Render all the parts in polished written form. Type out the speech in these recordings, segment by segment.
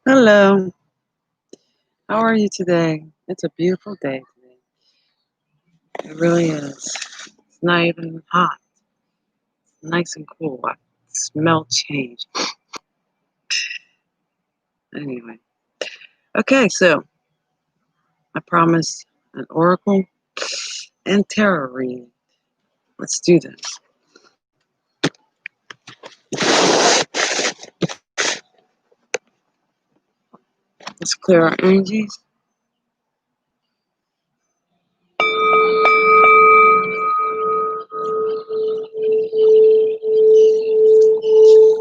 Hello, how are you today? It's a beautiful day today. It really is. It's not even hot. It's nice and cool. I smell change. Anyway, okay, so I promised an oracle and tarot reading. Let's do this. Let's clear our energies.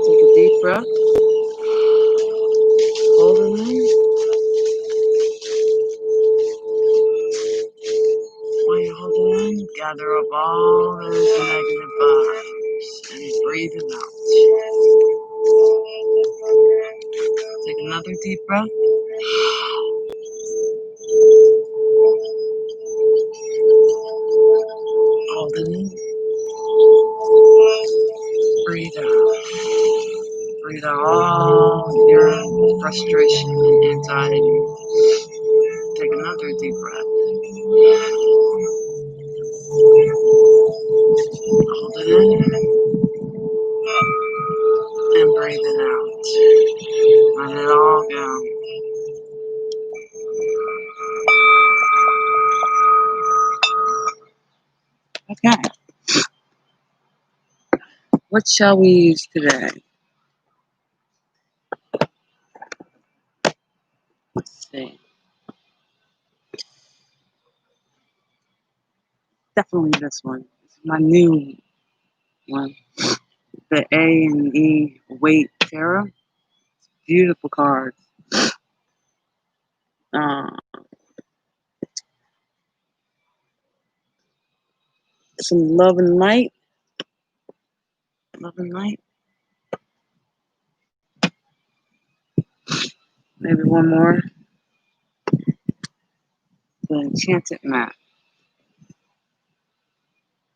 Take a deep breath. Hold it in. While you hold it in, gather up all those negative vibes and breathe it out. Take another deep breath. Hold it in. Breathe out. Breathe out all your frustration and anxiety. Take another deep breath. Hold it in and breathe it out. Let it all go. Okay. What shall we use today? Let's see. Definitely this one. It's my new one. The A and E Weight Tarot. Beautiful cards. Uh, some love and light. Love and light. Maybe one more. The Enchanted Map.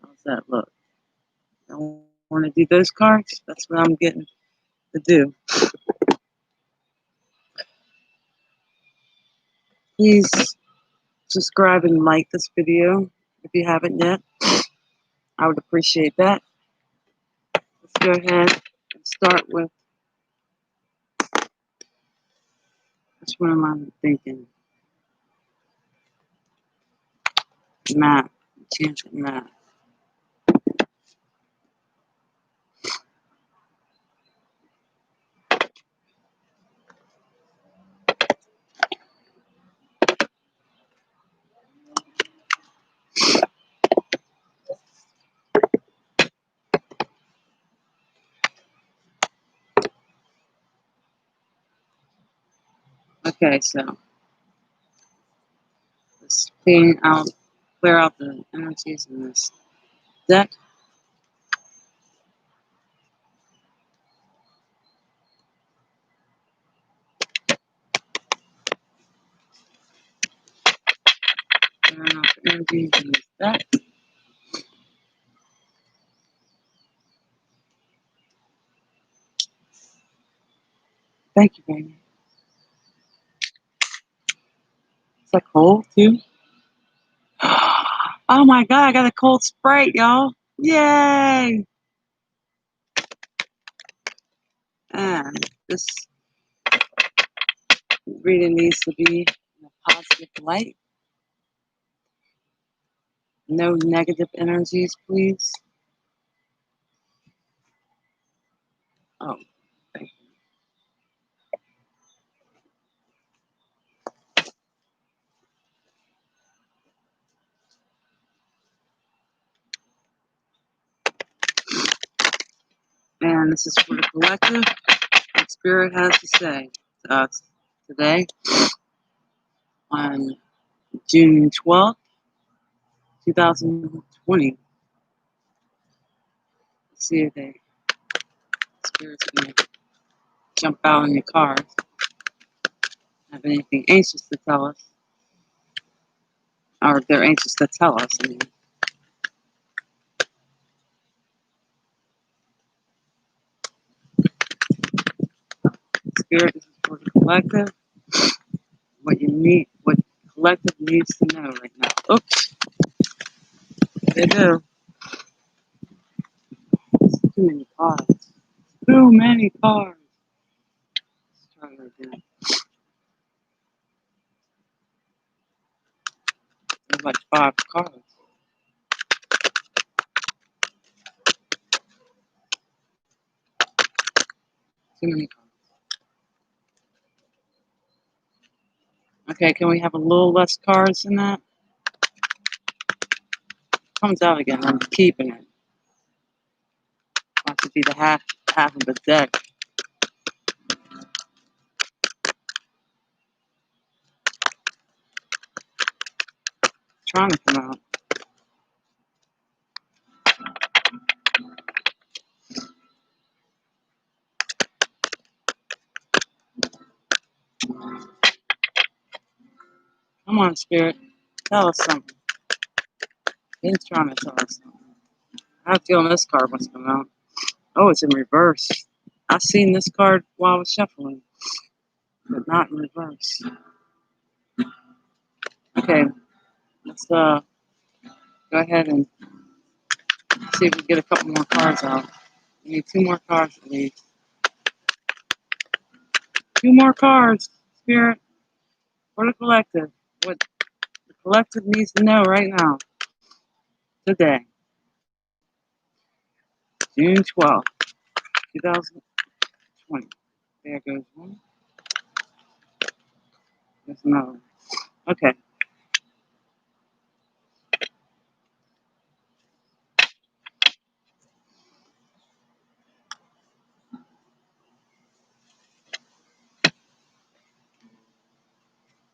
How's that look? I want to do those cards. That's what I'm getting to do. Please subscribe and like this video if you haven't yet. I would appreciate that. Let's go ahead and start with, which one am I thinking? Map. Enchanted Map. Okay, so let's clear out the energies in this deck. Clearing out the energies in this deck. Thank you, baby. Is that cold too? Oh my god, I got a cold Sprite, y'all. Yay! And this reading needs to be in a positive light. No negative energies, please. Oh, thank you. And this is for the collective. What Spirit has to say to us today on June 12th, 2020. Let's see if the Spirit's going to jump out in your cards. Have anything anxious to tell us, or if they're anxious to tell us. I mean. Spirit, this is for the collective, what you need, what collective needs to know right now. Oops, they do. Too many cars. Too many cars. Let's try that again. There's like 5 cars. Too many cars. Okay, can we have a little less cars than that? Comes out again. I'm keeping it. Wants to be the half of the deck. Trying to come out. Come on, Spirit. Tell us something. He's trying to tell us something. I have a feeling this card wants to come out. Oh, it's in reverse. I seen this card while I was shuffling, but not in reverse. Okay, let's go ahead and see if we get a couple more cards out. We need 2 more cards at least. 2 more cards, Spirit, for the collective. What the collective needs to know right now, today, June 12th, 2020. There goes one. There's another one. Okay.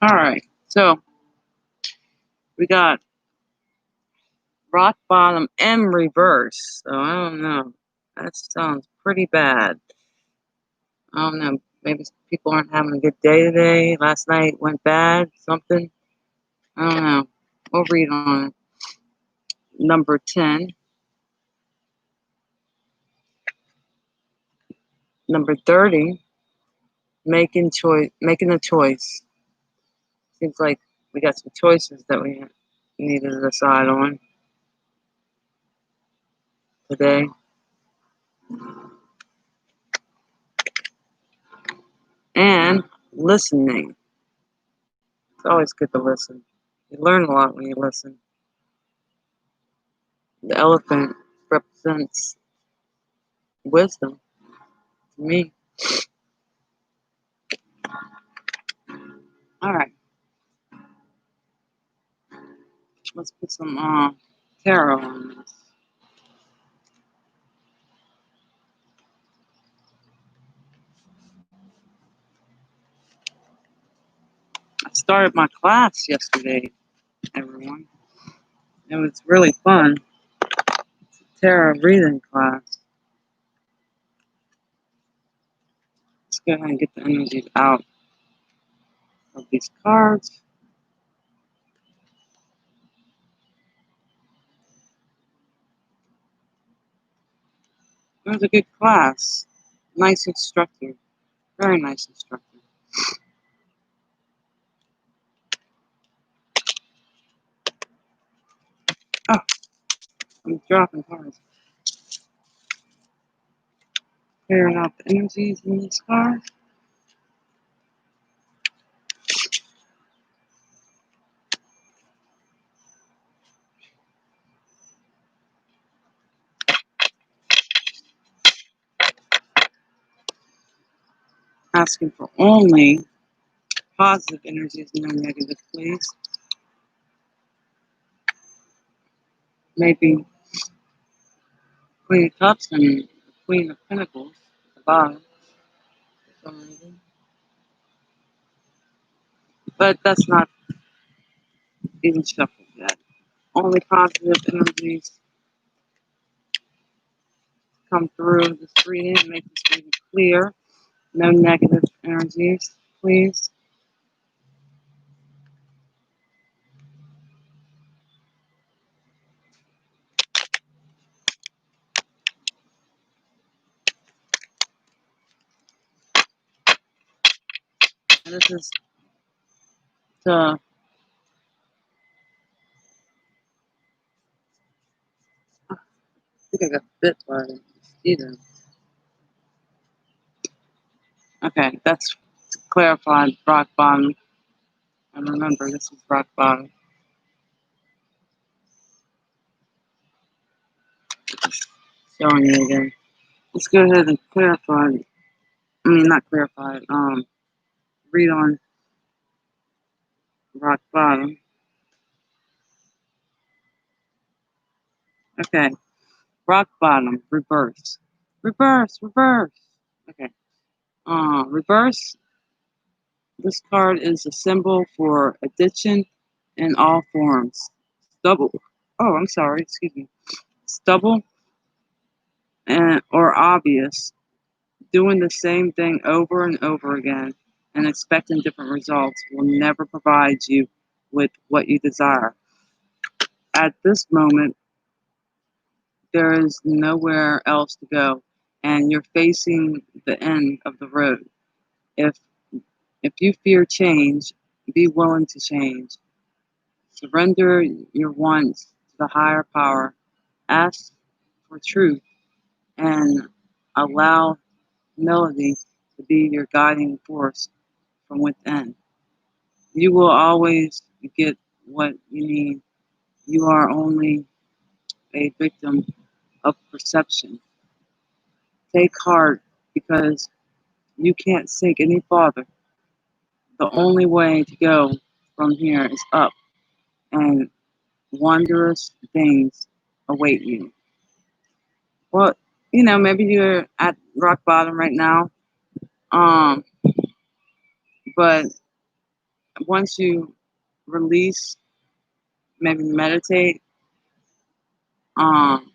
All right. So we got rock bottom and reverse. So I don't know. That sounds pretty bad. I don't know. Maybe people aren't having a good day today. Last night went bad. Something. I don't know. We'll read on it. Number 10. Number 30. Making a choice. Seems like we got some choices that we needed to decide on today. And listening. It's always good to listen. You learn a lot when you listen. The elephant represents wisdom to me. All right, let's put some tarot on this. I started my class yesterday, everyone. It was really fun. Tarot reading class. Let's go ahead and get the energies out of these cards. It was a good class. Nice instructor. Very nice instructor. Oh, I'm dropping cards. Clearing out the energies in these cards. Asking for only positive energies, no negative, please. Maybe Queen of Cups and Queen of Pentacles at the bottom for some reason. But that's not even shuffled yet. Only positive energies come through this reading and make this reading clear. No negative energies, please. And this is to, I think I got bit by a mosquito. Okay, that's to clarify rock bottom. And remember, this is rock bottom. Showing you again. Let's go ahead and clarify. Not clarify. Read on rock bottom. Okay, rock bottom. Reverse. Reverse. Reverse. Okay. Reverse. This card is a symbol for addiction in all forms. Stubble. Oh, I'm sorry. Excuse me. Stubble and or obvious. Doing the same thing over and over again and expecting different results will never provide you with what you desire. At this moment, there is nowhere else to go, and you're facing the end of the road. If if you fear change, be willing to change. Surrender your wants to the higher power. Ask for truth and allow melody to be your guiding force from within. You will always get what you need. You are only a victim of perception. Take heart because you can't sink any farther. The only way to go from here is up, and wondrous things await you. Well, maybe you're at rock bottom right now, um, but once you release, maybe meditate, um,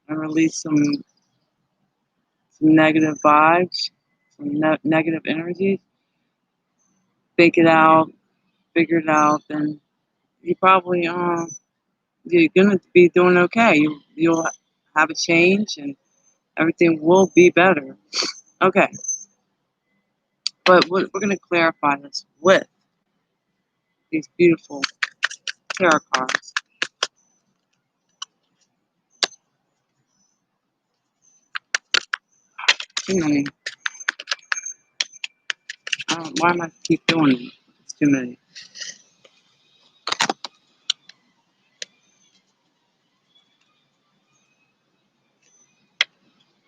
and release some negative vibes, some negative energies, think it out, figure it out, then you probably you're gonna be doing okay. You'll have a change and everything will be better. Okay, but we're gonna clarify this with these beautiful tarot cards. Too many. Why am I keep doing it? It's too many.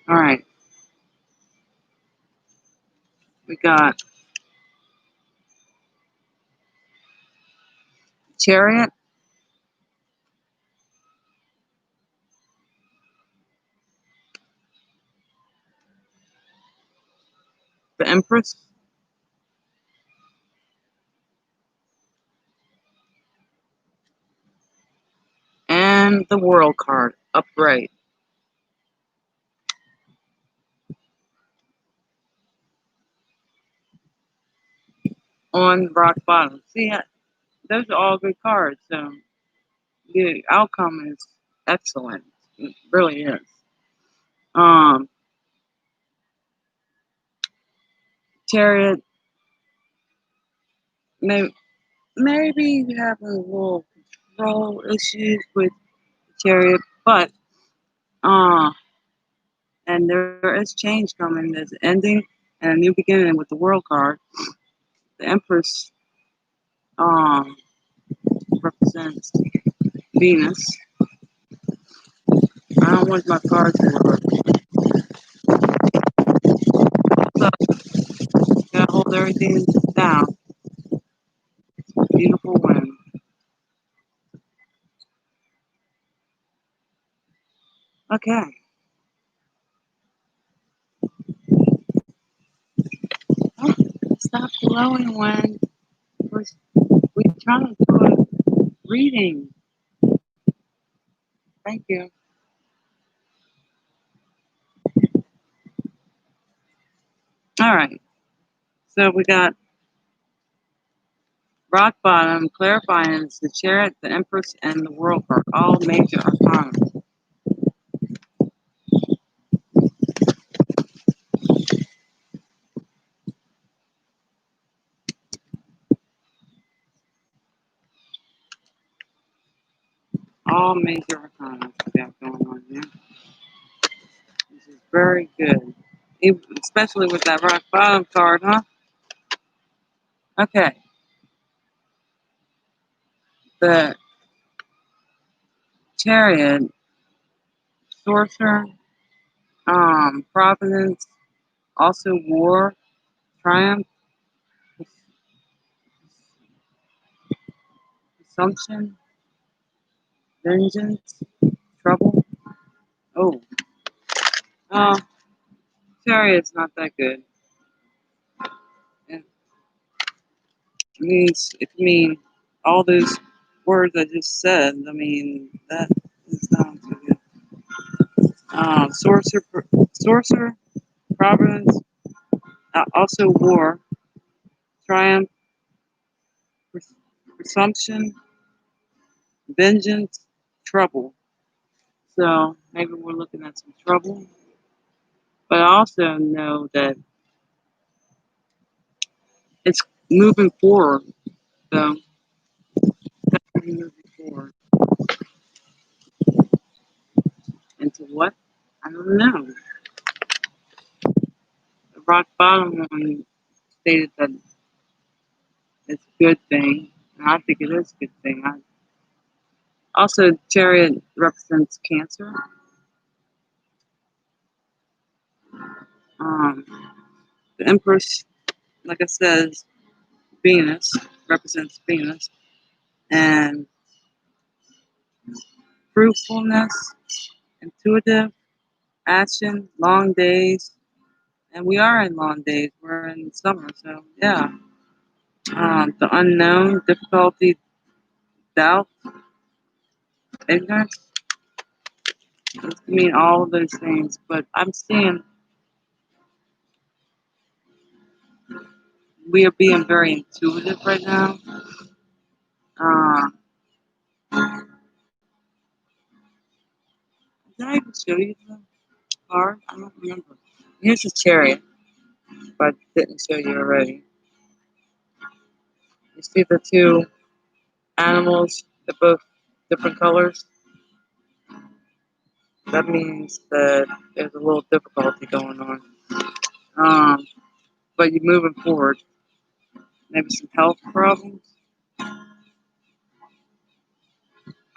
All right, we got Chariot, the Empress, and the World card upright on rock bottom. See, those are all good cards. So the outcome is excellent. It really is. Um, Chariot, maybe you have a little control issues with Chariot, but uh, and there is change coming. There's an ending and a new beginning with the World card. The Empress um represents Venus. I don't want my cards to work. So gotta hold everything down. Beautiful wind. Okay. Oh, stop blowing when we're trying to do a reading. Thank you. All right. So we got rock bottom, clarifying is the chariot, the empress, and the world card, all major arcana. all major arcana we got going on here. This is very good. Especially with that rock bottom card, huh? Okay. The Chariot, Sorcerer, Providence, also War, Triumph, Assumption, Vengeance, Trouble. Oh, uh, Chariot's not that good. It means, it mean all those words I just said. I mean, that is not too good. Sorcerer, Providence, also War, Triumph, Presumption, Vengeance, Trouble. So maybe we're looking at some trouble. But I also know that it's moving forward. So definitely moving forward. Into what? I don't know. The rock bottom one stated that it's a good thing. And I think it is a good thing. Also, Chariot represents Cancer. Um, the Empress, like I said, is Venus, represents Venus. And fruitfulness, intuitive, action, long days. And we are in long days. We're in summer, so yeah. The unknown, difficulty, doubt, ignorance. It can mean all of those things. But I'm seeing we are being very intuitive right now. Uh, did I even show you the card? I don't remember. Here's the chariot, but I didn't show you already. You see the two animals, they're both different colors. That means that there's a little difficulty going on. But you're moving forward. Maybe some health problems.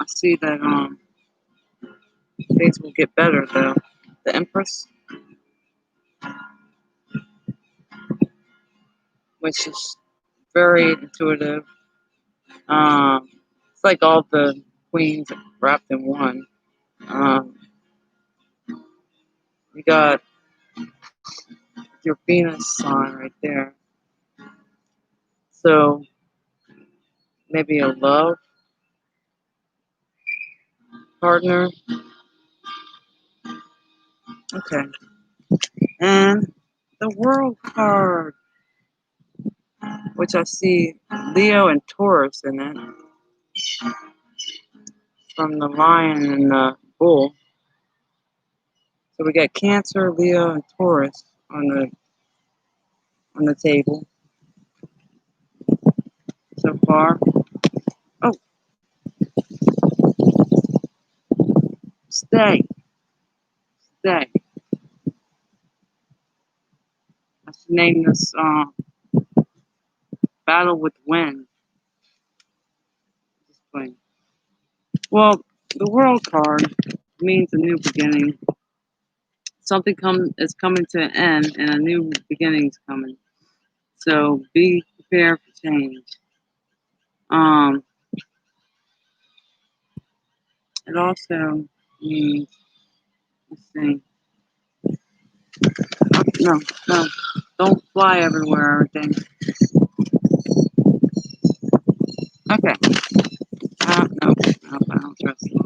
I see that things will get better though. The Empress, which is very intuitive. It's like all the queens wrapped in one. Um, you got your Venus sign right there. So maybe a love partner. Okay. And the World card, which I see Leo and Taurus in it, from the Lion and the Bull. So we got Cancer, Leo, and Taurus on the table so far. Oh, stay, stay. I should name this Battle with Wind. Just playing. Well, the World card means a new beginning. Something is coming to an end, and a new beginning is coming. So be prepared for change. Um, it also means, let's see, no, no, don't fly everywhere. Everything. Okay. No, I don't trust you.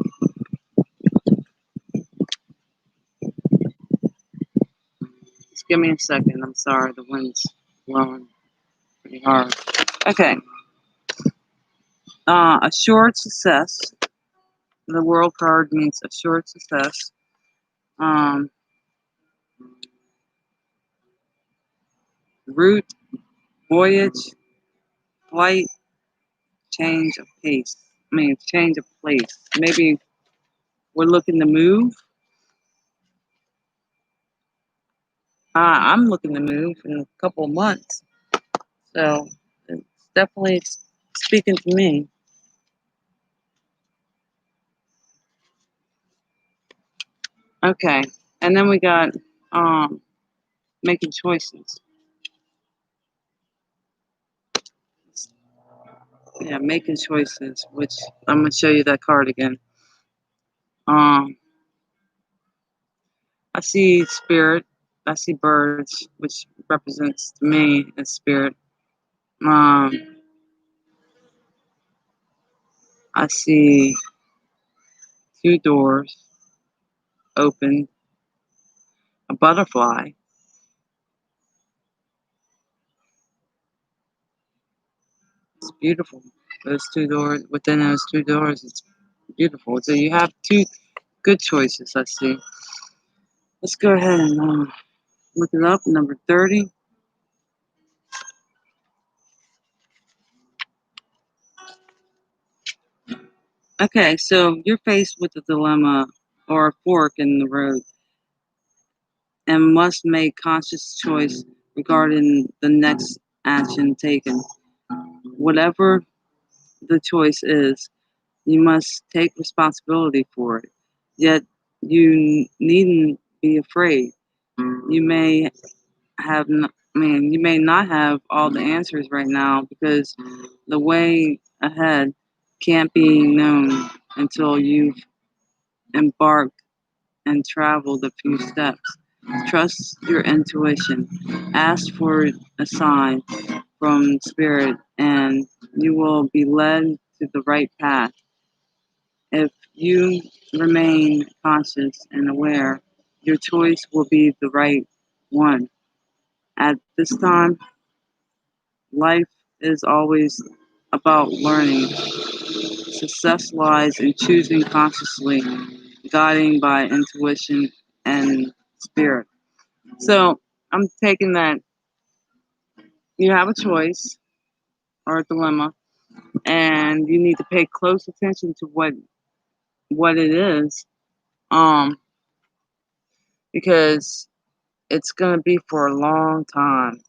Just give me a second. I'm sorry, the wind's blowing pretty hard. Okay. Assured success. The World card means assured success. Um, route, voyage, flight, change of pace. change of place. Maybe we're looking to move. I'm looking to move in a couple of months. So it's definitely speaking to me. Okay. And then we got um, making choices. Yeah, making choices, which I'm going to show you that card again. Um, I see spirit. I see birds, which represents to me as spirit. Um, I see two doors open, a butterfly. It's beautiful. Those two doors, within those two doors, it's beautiful. So you have two good choices, I see. Let's go ahead and look it up. Number 30. Okay, so you're faced with a dilemma or a fork in the road and must make conscious choice regarding the next action taken. Whatever the choice is, you must take responsibility for it. Yet you needn't be afraid. You may have, you may not have all the answers right now because the way ahead can't be known until you've embarked and traveled a few steps. Trust your intuition. Ask for a sign from spirit, and you will be led to the right path. If you remain conscious and aware, your choice will be the right one. At this time, life is always about learning. Success lies in choosing consciously, guiding by intuition and spirit. So I'm taking that you have a choice or a dilemma, and you need to pay close attention to what it is, um, because it's gonna be for a long time.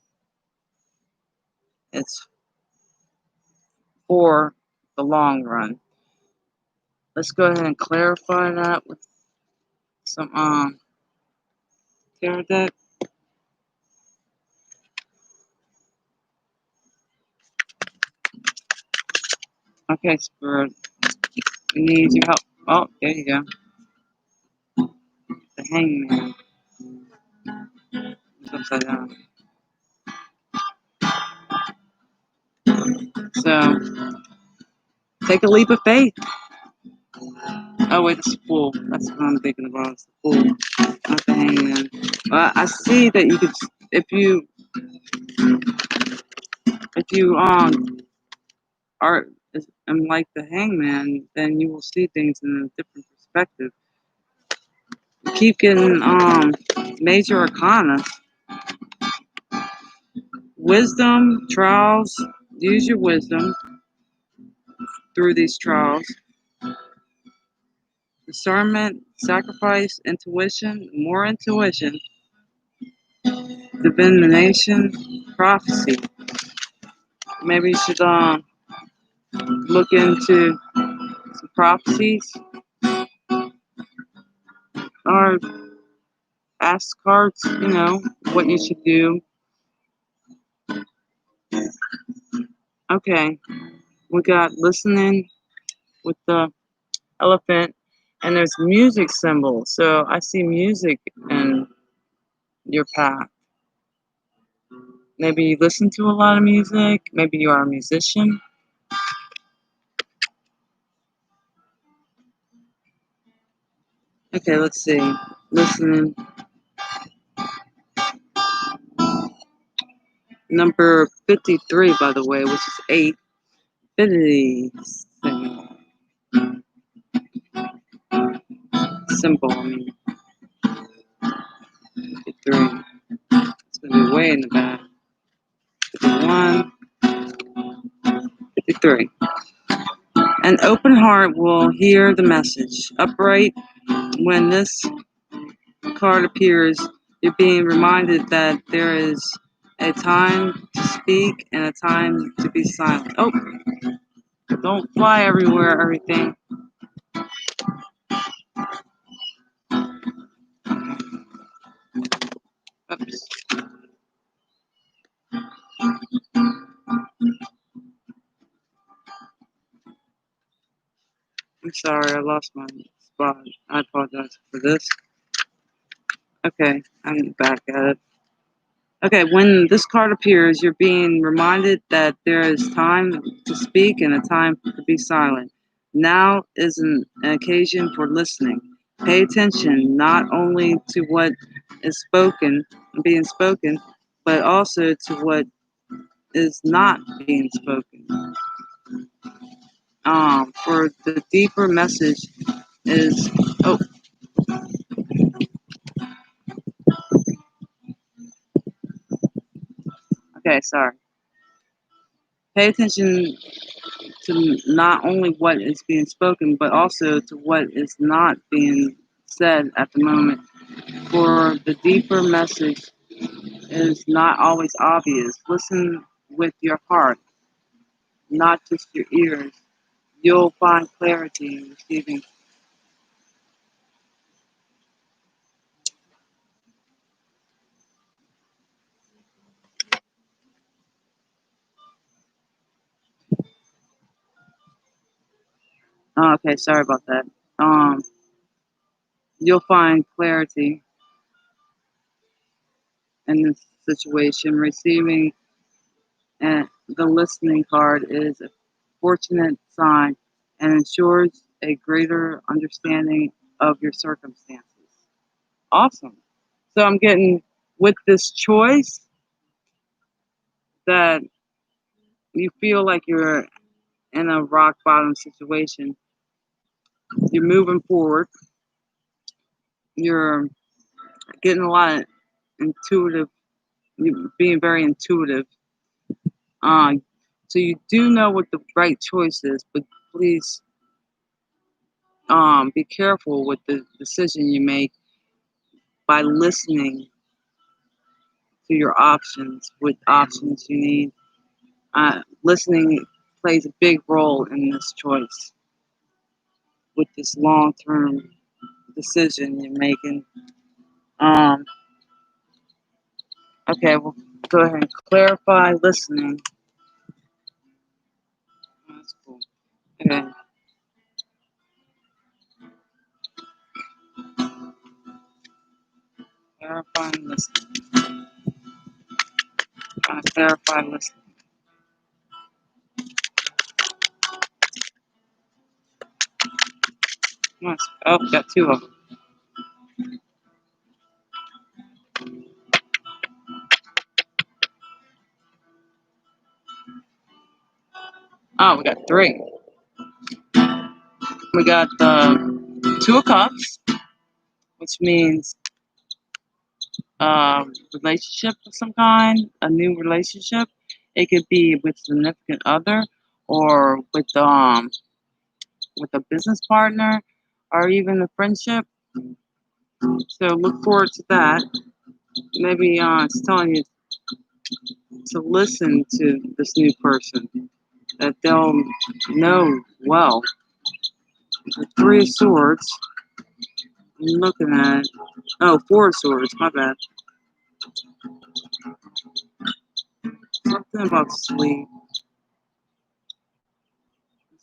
It's for the long run. Let's go ahead and clarify that with some tarot deck. Okay, Spirit, we need your help. Oh, there you go. The Hangman. It's upside down. So take a leap of faith. Oh wait, it's the Fool. That's what I'm thinking about. It's the Fool, not the Hangman. I see that you could, if you are like the Hangman, then you will see things in a different perspective. You keep getting major arcana, wisdom, trials. Use your wisdom through these trials. Discernment, sacrifice, intuition, more intuition, divination, prophecy. Maybe you should look into some prophecies or ask cards, what you should do. Okay, we got listening with the elephant, and there's music symbols. So I see music in your path. Maybe you listen to a lot of music. Maybe you are a musician. Okay, let's see. Listening. Number 53, by the way, which is 8. Infinity symbol. 53. It's going to be way in the back. 51, 53. An open heart will hear the message. Upright, when this card appears, you're being reminded that there is a time to speak and a time to be silent. Oh, don't fly everywhere, everything. Oops. I'm sorry, I lost my spot. I apologize for this. Okay, I'm back at it. Okay, when this card appears, you're being reminded that there is time to speak and a time to be silent. Now is an occasion for listening. Pay attention not only to what is being spoken, but also to what is not being spoken. For the deeper message is, oh, okay, sorry. Pay attention to not only what is being spoken, but also to what is not being said at the moment. For the deeper message is not always obvious. Listen with your heart, not just your ears. You'll find clarity in receiving. Oh, okay, sorry about that. Um, you'll find clarity in this situation. Receiving the listening card is a fortunate sign and ensures a greater understanding of your circumstances. Awesome. So I'm getting with this choice that you feel like you're in a rock bottom situation. You're moving forward. You're getting a lot of intuitive, you're being very intuitive. Uh, so you do know what the right choice is, but please be careful with the decision you make by listening to your options, what options you need. Listening plays a big role in this choice with this long term decision you're making. Um, okay, well, go ahead and clarify listening. That's cool. Okay, clarify listening. Clarify listening. Nice. Oh, got two of them. Oh, we got three. We got the Two of Cups, which means relationship of some kind, a new relationship. It could be with significant other or with a business partner or even a friendship. So look forward to that. Maybe it's telling you to listen to this new person that they'll know well. The Three of Swords. I'm looking at it. Oh, Four of Swords. My bad. Something about sleep.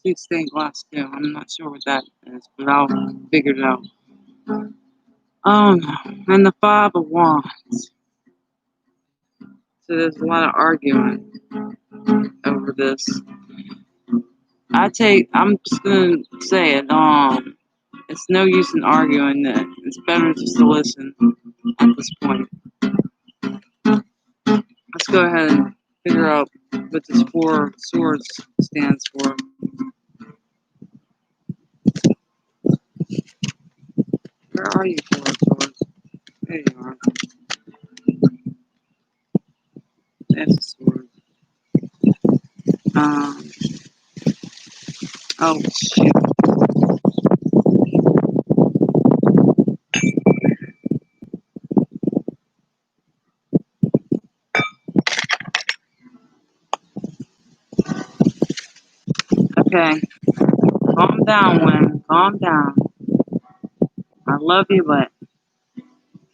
See stained glass too. I'm not sure what that is, but I'll figure it out. Oh no. And the Five of Wands. So there's a lot of arguing over this. I'm just gonna say it. It's no use in arguing that. It's better just to listen at this point. Let's go ahead and figure out what this Four of Swords stands for. Where are you, Four of Swords? There you are. That's a sword. Um, Oh, shoot. Okay. Calm down, Win. Calm down. I love you, but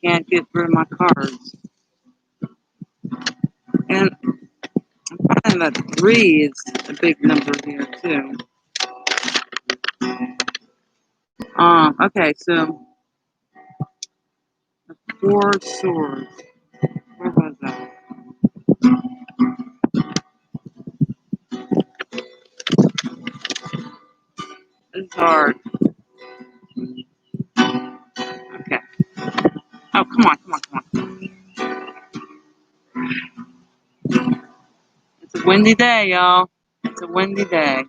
can't get rid of my cards. And I'm finding that 3 is a big number here, too. Okay, so 4 swords. Where was that? It's hard. Okay. Oh, come on, come on, come on. It's a windy day, y'all. It's a windy day.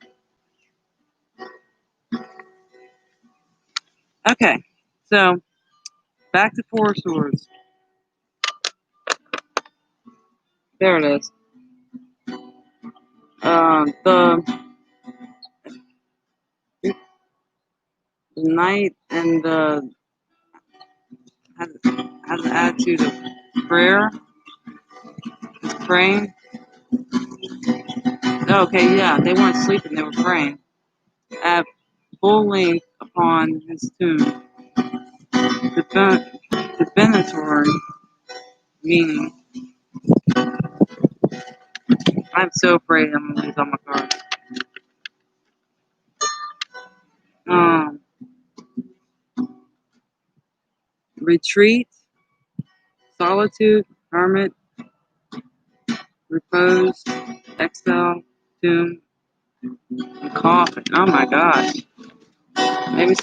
Okay, so back to 4 swords. There it is. The knight and the has an attitude of prayer. Is praying. Okay, yeah, they weren't sleeping; they were praying at full length upon his tomb. Divinatory meaning. I'm so afraid I'm gonna lose all my cards. Um, retreat, solitude, hermit, repose, exile, tomb, and coffin. Oh my gosh. Maybe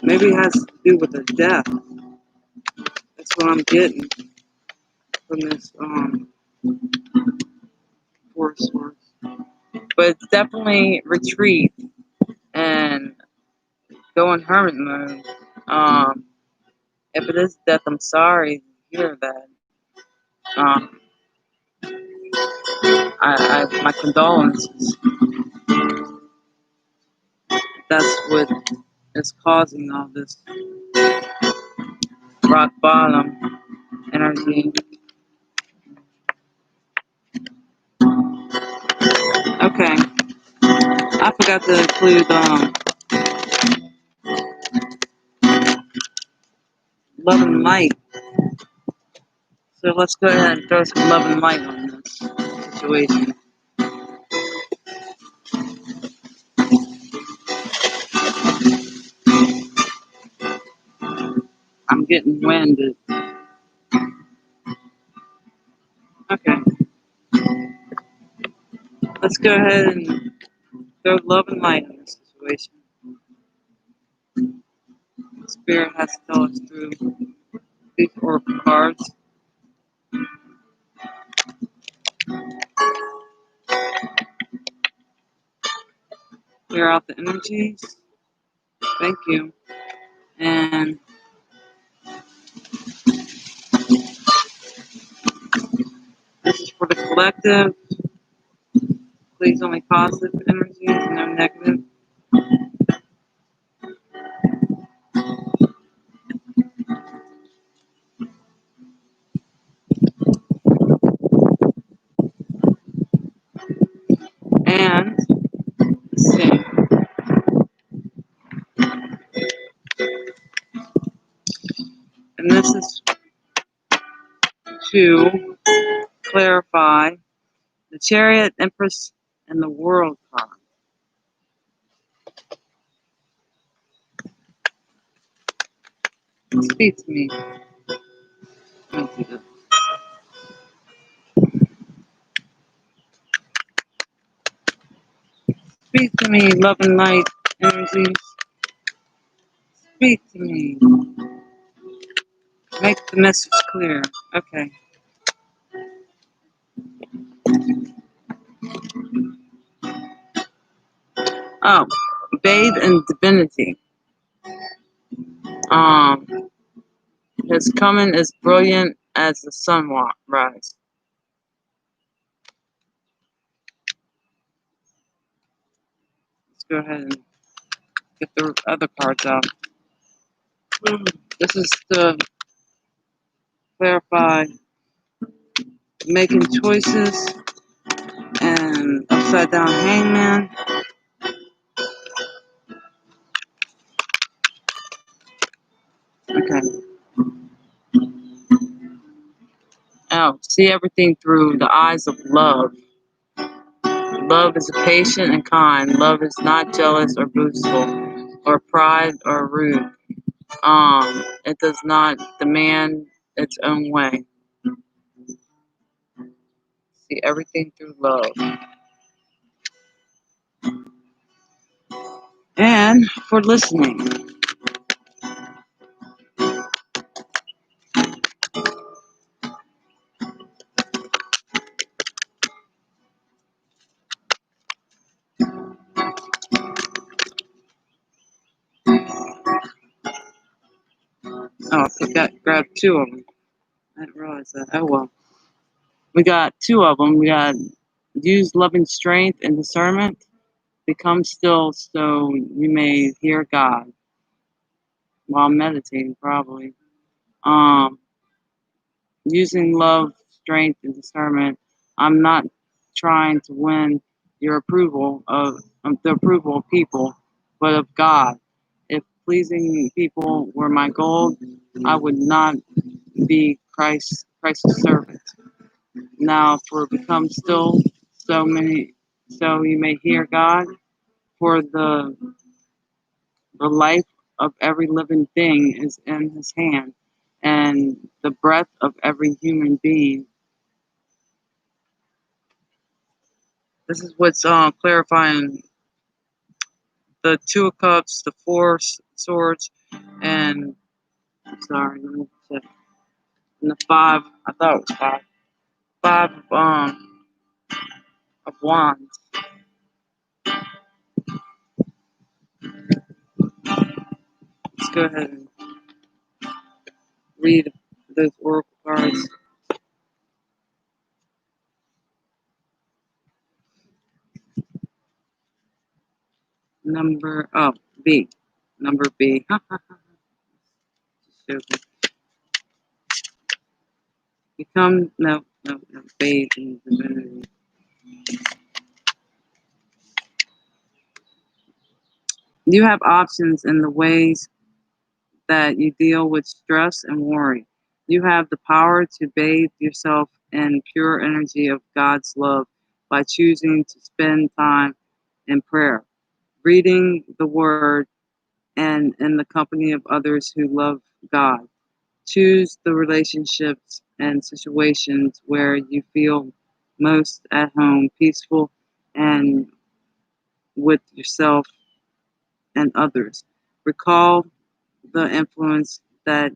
maybe it has to do with the death. That's what I'm getting from this Four Swords. But it's definitely retreat and go in hermit mode. If it is death, I'm sorry to hear that. Um, my condolences. That's what is causing all this rock bottom energy. Okay, I forgot to include love and light. So let's go ahead and throw some love and light on this situation. I'm getting winded. Okay, let's go ahead and throw love and light on this situation. Spirit has to tell us through these oracle cards. Clear out the energies. Thank you. And this is for the collective. Please only positive energies, no negative. And let's see. And this is to clarify the Chariot, Empress, and the World card. Speak to me. Speak to me, love and light energies. Speak to me. Make the message clear. Okay. Oh, bathe in divinity. Um, his coming is brilliant as the sunrise. Let's go ahead and get the other cards out. This is to clarify making choices and upside down hangman. Okay. Oh, see everything through the eyes of love. Love is patient and kind. Love is not jealous or boastful or pride or rude. It does not demand its own way. See everything through love. And for listening. Oh, I grabbed two of them. I didn't realize that. Oh well. We got two of them. We got use loving strength and discernment. Become still so you may hear God while meditating, probably. Um, Using love, strength, and discernment. I'm not trying to win your approval of the approval of people, but of God. If pleasing people were my goal, I would not be Christ's servant. Now, for become still, so you may hear God. For the life of every living thing is in His hand, and the breath of every human being. This is what's clarifying the Two of Cups, the Four Swords, and sorry, let me check. And the Five. I thought it was five. Five of Wands. Let's go ahead and read those oracle cards. B. Number B. Become no, bathe in divinity. You have options in the ways that you deal with stress and worry. You have the power to bathe yourself in pure energy of God's love by choosing to spend time in prayer, reading the Word, and in the company of others who love God. Choose the relationships and situations where you feel most at home, peaceful, and with yourself and others. Recall the influence that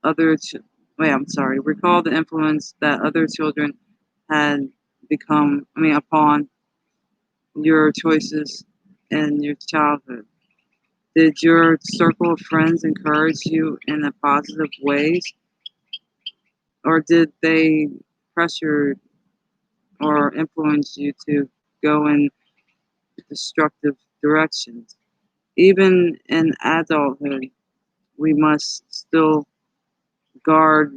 other ch- recall the influence that other children had upon your choices in your childhood. Did your circle of friends encourage you in a positive ways, or did they pressure or influence you to go in destructive directions? Even in adulthood, we must still guard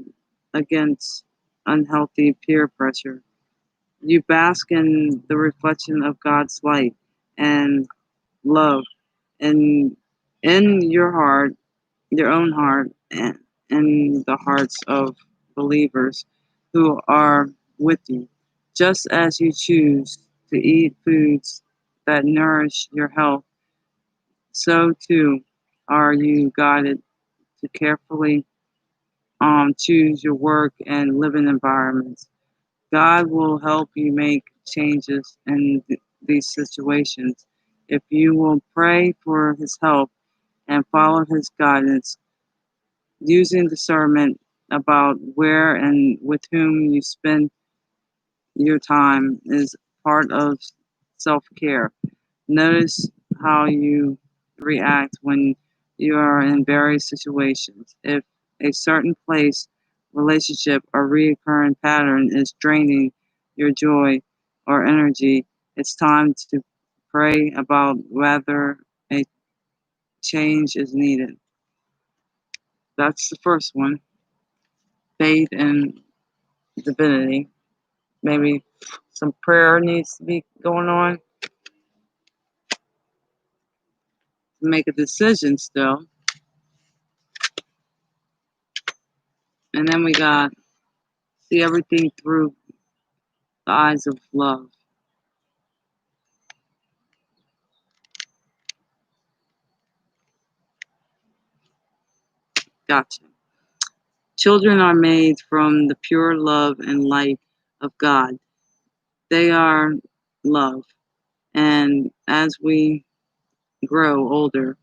against unhealthy peer pressure. You bask in the reflection of God's light and love and in your heart, your own heart, and in the hearts of believers who are with you. Just as you choose to eat foods that nourish your health, so too are you guided to carefully choose your work and living environments. God will help you make changes in these situations. If you will pray for His help and follow His guidance, using discernment about where and with whom you spend your time is part of self care. Notice how you react when you are in various situations. If a certain place, relationship, or recurring pattern is draining your joy or energy, it's time to pray about whether a change is needed. That's the first one. Faith in divinity. Maybe some prayer needs to be going on to make a decision still. And then we got see everything through the eyes of love. Gotcha. Children are made from the pure love and light of God. They are love. And as we grow older,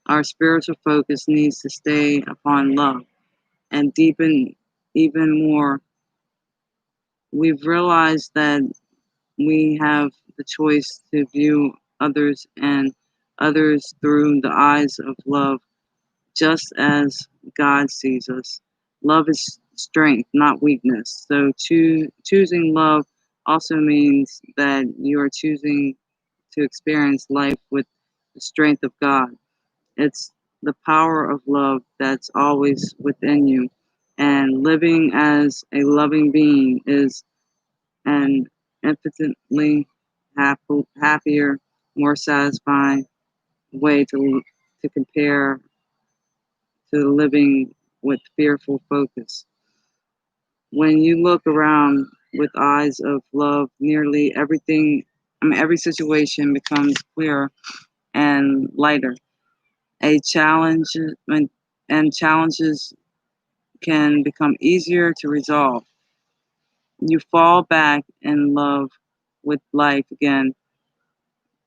our spiritual focus needs to stay upon love and deepen even more. We've realized that we have the choice to view others and others through the eyes of love, just as God sees us. Love is strength, not weakness. So choosing love also means that you are choosing to experience life with the strength of God. It's the power of love that's always within you. And living as a loving being is an infinitely happier, more satisfying way to compare to living with fearful focus. When you look around with eyes of love, nearly everything, every situation becomes clearer and lighter. A challenge and challenges can become easier to resolve. You fall back in love with life again,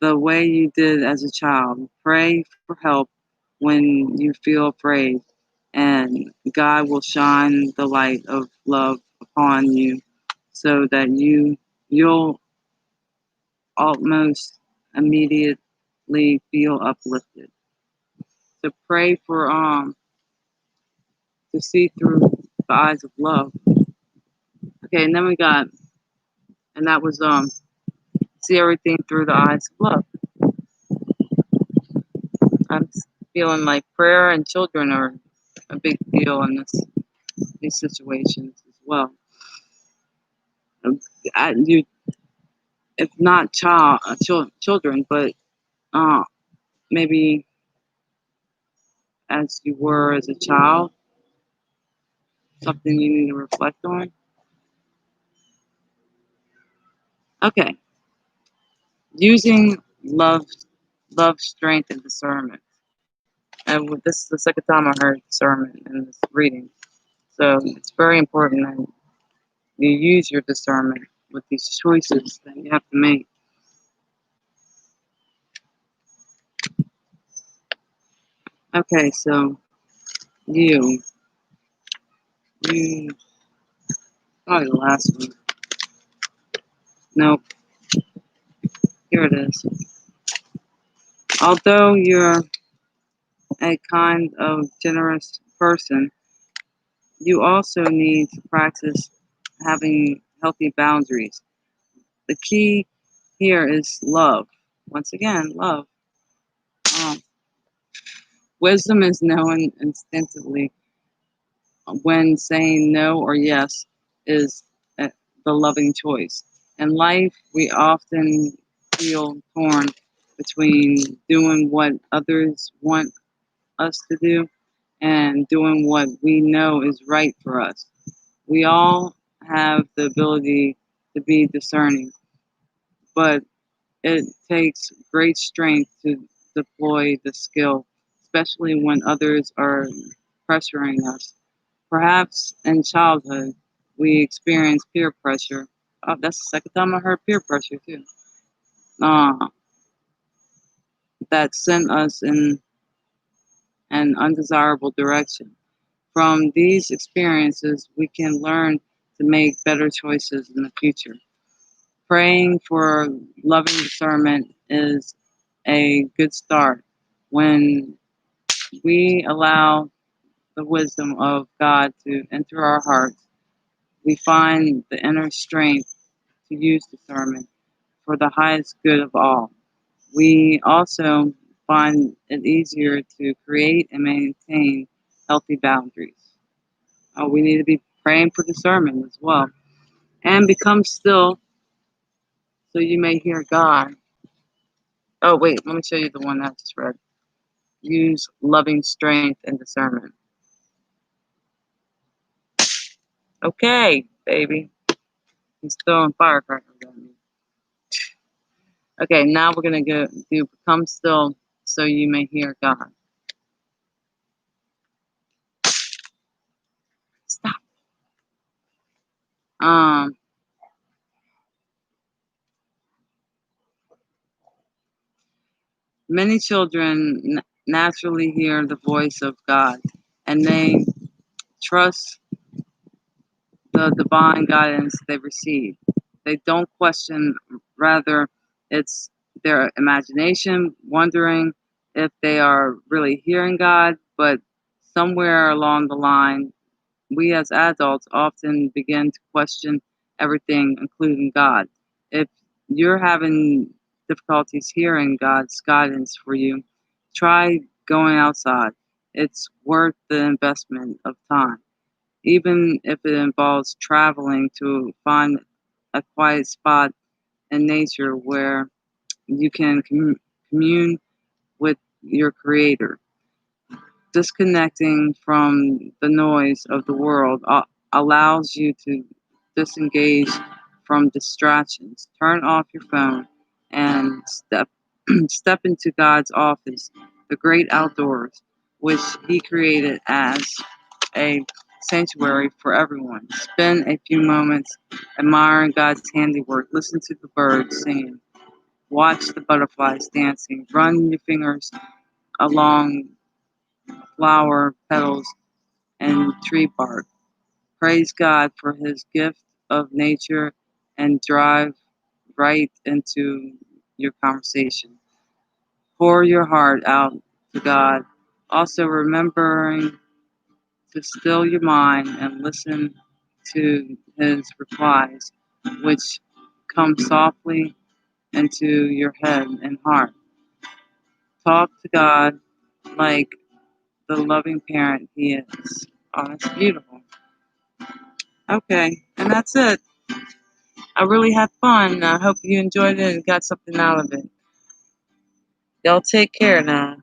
the way you did as a child. Pray for help when you feel afraid, and God will shine the light of love upon you so that you'll almost immediately feel uplifted. So pray for to see through the eyes of love. Okay, and then we got and that was see everything through the eyes of love. I'm feeling like prayer and children are a big deal in these situations as well. You, if not children, but uh, maybe as you were as a child, something you need to reflect on. Okay, using love, strength, and discernment. And this is the second time I heard discernment in this reading, so it's very important that you use your discernment with these choices that you have to make. Okay, so you, you, probably the last one. Nope, here it is. Although you're a kind of generous person, you also need to practice having healthy boundaries. The key here is love. Once again, love. Um, Wisdom is knowing instinctively when saying no or yes is uh, the loving choice. In life, we often feel torn between doing what others want us to do and doing what we know is right for us. We all have the ability to be discerning, but it takes great strength to deploy the skill, especially when others are pressuring us. Perhaps in childhood, we experience peer pressure. Oh, that's the second time I heard peer pressure too. Uh, that sent us in an undesirable direction. From these experiences, we can learn to make better choices in the future. Praying for loving discernment is a good start. When we allow the wisdom of God to enter our hearts, we find the inner strength to use discernment for the highest good of all. We also find it easier to create and maintain healthy boundaries. We need to be praying for discernment as well. And become still so you may hear God. Oh, wait, let me show you the one I just read. Use loving strength and discernment. Okay, baby. He's throwing firecrackers at me. Okay, now we're going to go do become still so you may hear God. Stop. Um, Many children naturally hear the voice of God and they trust the divine guidance they receive. They don't question, rather, it's their imagination wondering if they are really hearing God, but somewhere along the line, we as adults often begin to question everything, including God. If you're having difficulties hearing God's guidance for you, try going outside. It's worth the investment of time, even if it involves traveling to find a quiet spot in nature where you can commune with your Creator. Disconnecting from the noise of the world allows you to disengage from distractions. Turn off your phone and step into God's office, the great outdoors, which He created as a sanctuary for everyone. Spend a few moments admiring God's handiwork. Listen to the birds singing. Watch the butterflies dancing. Run your fingers along flower petals and tree bark. Praise God for His gift of nature and drive right into your conversation. Pour your heart out to God. Also, remembering to still your mind and listen to His replies, which come softly into your head and heart. Talk to God like the loving parent He is. Oh, that's beautiful. Okay, and that's it. I really had fun. I hope you enjoyed it and got something out of it. Y'all take care now.